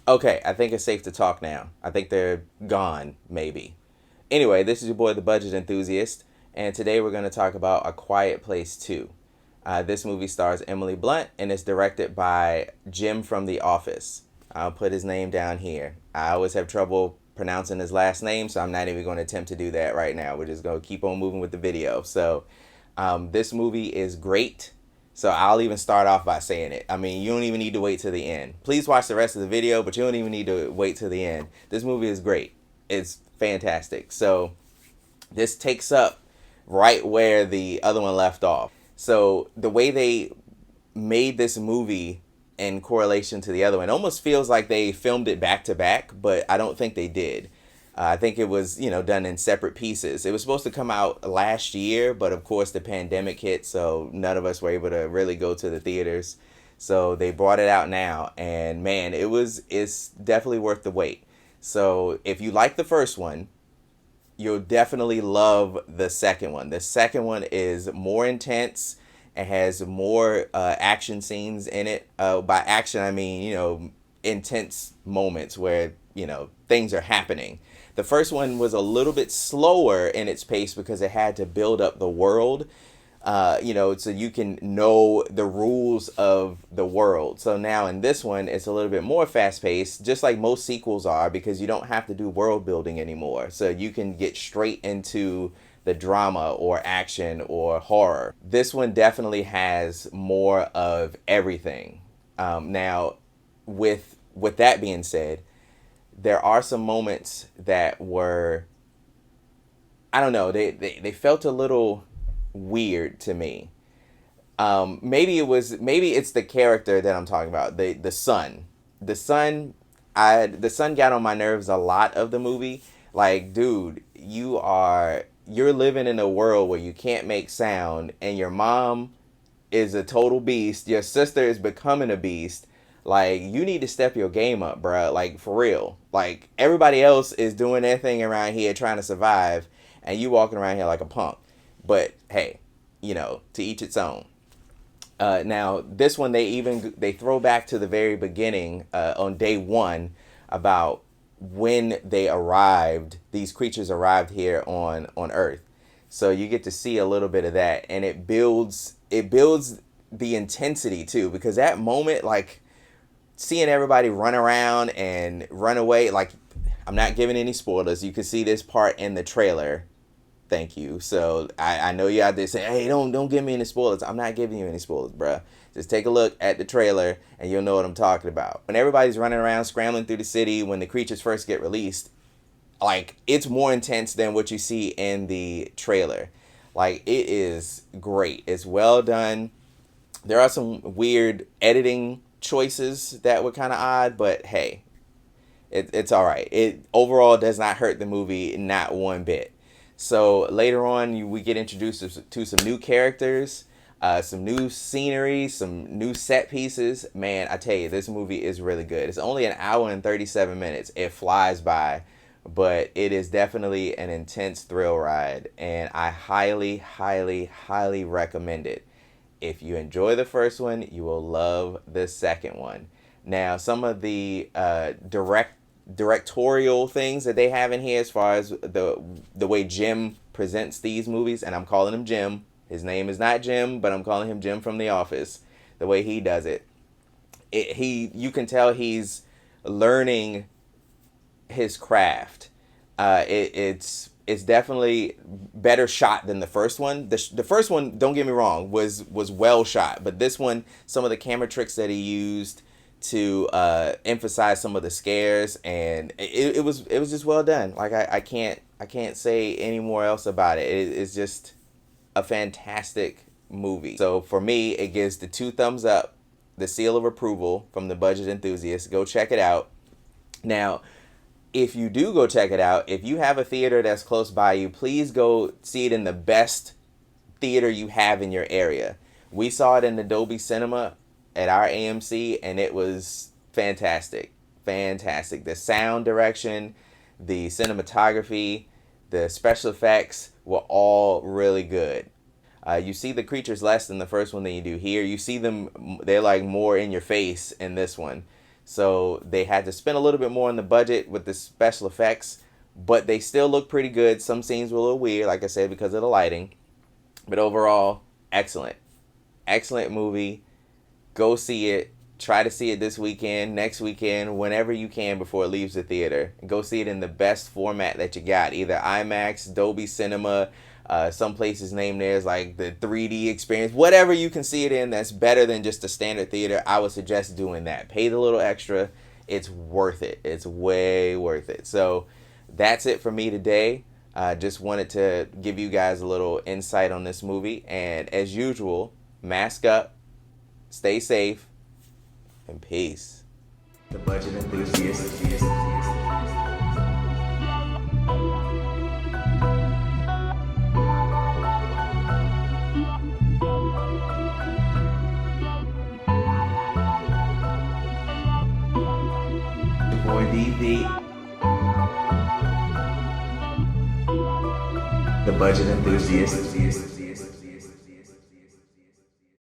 Okay, I think it's safe to talk now. I think they're gone, maybe. Anyway, this is your boy, the Budget Enthusiast, and today we're going to talk about A Quiet Place 2. This movie stars Emily Blunt and is directed by Jim from The Office. I'll put his name down here. I always have trouble pronouncing his last name, so I'm not even going to attempt to do that right now. We're just going to keep on moving with the video. So, this movie is great. So I'll even start off by saying it. I mean, you don't even need to wait to the end. Please watch the rest of the video, but you don't even need to wait to the end. This movie is great. It's fantastic. So this takes up right where the other one left off. So the way they made this movie in correlation to the other one, it almost feels like they filmed it back to back, but I don't think they did. I think it was, done in separate pieces. It was supposed to come out last year, but of course the pandemic hit, so none of us were able to really go to the theaters. So they brought it out now, and man, it's definitely worth the wait. So if you like the first one, you'll definitely love the second one. The second one is more intense. It has more action scenes in it. By action, I mean, intense moments where, things are happening. The first one was a little bit slower in its pace because it had to build up the world, so you can know the rules of the world. So now in this one, it's a little bit more fast paced, just like most sequels are, because you don't have to do world building anymore. So you can get straight into the drama or action or horror. This one definitely has more of everything. Now, with that being said, there are some moments that were, I don't know, they felt a little weird to me. Maybe it's the character that I'm talking about, the son. The son got on my nerves a lot of the movie. Like, dude, you're living in a world where you can't make sound, and your mom is a total beast. Your sister is becoming a beast. Like, you need to step your game up, bruh. Like, for real. Like, everybody else is doing their thing around here trying to survive, and you walking around here like a punk. But, hey, to each its own. Now, this one, they throw back to the very beginning on day one about when these creatures arrived here on Earth. So you get to see a little bit of that, and it builds the intensity, too, because that moment, like, seeing everybody run around and run away, like, I'm not giving any spoilers. You can see this part in the trailer. Thank you. So I know you out there saying, hey, don't give me any spoilers. I'm not giving you any spoilers, bruh. Just take a look at the trailer and you'll know what I'm talking about. When everybody's running around scrambling through the city, when the creatures first get released, like, it's more intense than what you see in the trailer. Like, it is great. It's well done. There are some weird editing choices that were kind of odd, but hey, it's all right. It overall does not hurt the movie, not one bit. So later on, we get introduced to some new characters, some new scenery, some new set pieces. Man, I tell you, this movie is really good. It's only an hour and 37 minutes. It flies by, but it is definitely an intense thrill ride, and I highly, highly, highly recommend it. If you enjoy the first one, you will love the second one. Now, some of the directorial things that they have in here, as far as the way Jim presents these movies, and I'm calling him Jim. His name is not Jim, but I'm calling him Jim from The Office. The way he does it, you can tell he's learning his craft. It's definitely better shot than the first one. The first one, don't get me wrong, was well shot, but this one, some of the camera tricks that he used to emphasize some of the scares, and it was just well done. Like, I can't say any more else about it. It's just a fantastic movie. So for me, it gives the 2 thumbs up, the seal of approval from the Budget Enthusiast. Go check it out. Now, if you do go check it out, if you have a theater that's close by you, please go see it in the best theater you have in your area. We saw it in the Dolby Cinema at our AMC, and it was fantastic. Fantastic. The sound direction, the cinematography, the special effects were all really good. You see the creatures less in the first one than you do here. You see them, they're like more in your face in this one. So they had to spend a little bit more on the budget with the special effects, but they still look pretty good. Some scenes were a little weird, like I said, because of the lighting. But overall, excellent. Excellent movie. Go see it. Try to see it this weekend, next weekend, whenever you can before it leaves the theater. Go see it in the best format that you got. Either IMAX, Dolby Cinema, some places name theirs like the 3D experience. Whatever you can see it in that's better than just a standard theater, I would suggest doing that. Pay the little extra. It's worth it. It's way worth it. So that's it for me today. Just wanted to give you guys a little insight on this movie. And as usual, mask up, stay safe, and peace. The Budget Enthusiast. Boy DV. The Budget Enthusiast.